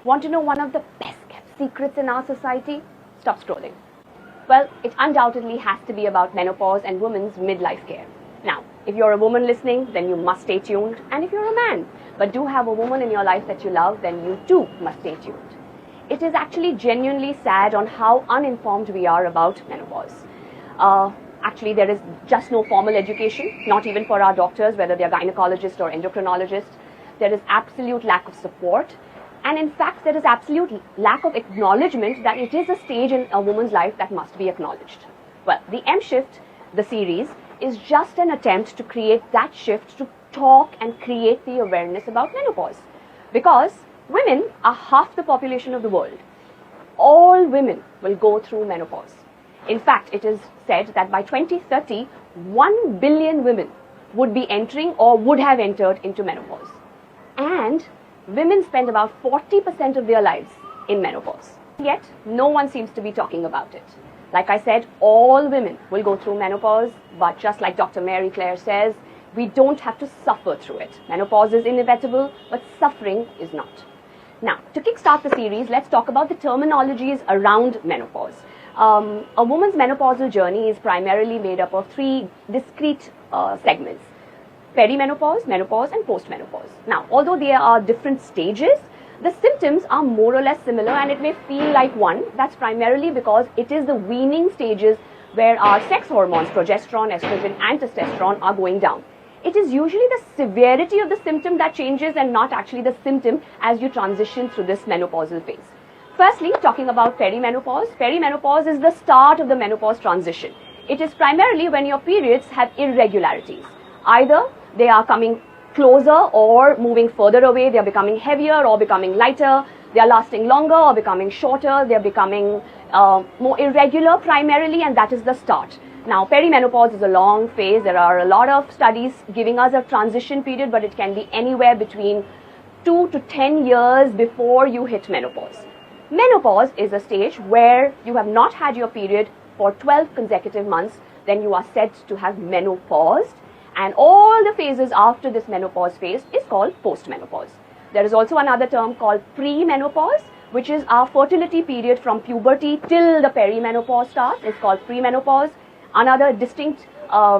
Want to know one of the best kept secrets in our society? Stop scrolling. Well, it undoubtedly has to be about menopause and women's midlife care. Now, if you're a woman listening, then you must stay tuned. And if you're a man, but do have a woman in your life that you love, then you too must stay tuned. It is actually genuinely sad on how uninformed we are about menopause. Actually, there is just no formal education, not even for our doctors, whether they're gynecologists or endocrinologists. There is absolute lack of support. And in fact, there is absolute lack of acknowledgement that it is a stage in a woman's life that must be acknowledged. Well, the M Shift, the series, is just an attempt to create that shift, to talk and create the awareness about menopause. Because women are half the population of the world. All women will go through menopause. In fact, it is said that by 2030, 1 billion women would be entering or would have entered into menopause. And women spend about 40% of their lives in menopause. Yet, no one seems to be talking about it. Like I said, all women will go through menopause, but just like Dr. Mary Claire says, we don't have to suffer through it. Menopause is inevitable, but suffering is not. Now, to kickstart the series, let's talk about the terminologies around menopause. A woman's menopausal journey is primarily made up of three discrete segments: perimenopause, menopause, and postmenopause. Now, although there are different stages, the symptoms are more or less similar, and it may feel like one. That's primarily because it is the weaning stages where our sex hormones, progesterone, estrogen, and testosterone, are going down. It is usually the severity of the symptom that changes and not actually the symptom as you transition through this menopausal phase. Firstly, talking about perimenopause. Perimenopause is the start of the menopause transition. It is primarily when your periods have irregularities. Either they are coming closer or moving further away, they are becoming heavier or becoming lighter, they are lasting longer or becoming shorter, they are becoming more irregular primarily, and that is the start. Now, perimenopause is a long phase. There are a lot of studies giving us a transition period, but it can be anywhere between 2 to 10 years before you hit menopause. Menopause is a stage where you have not had your period for 12 consecutive months, then you are said to have menopaused. And all the phases after this menopause phase is called post-menopause. There is also another term called premenopause, which is our fertility period from puberty till the perimenopause starts. It's called premenopause. Another distinct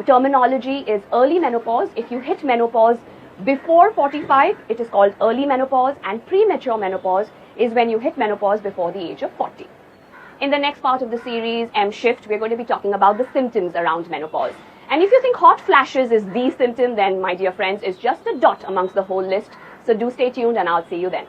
terminology is early menopause. If you hit menopause before 45, it is called early menopause, and premature menopause is when you hit menopause before the age of 40. In the next part of the series, M Shift, we're going to be talking about the symptoms around menopause. And if you think hot flashes is the symptom, then, my dear friends, it's just a dot amongst the whole list. So do stay tuned, and I'll see you then.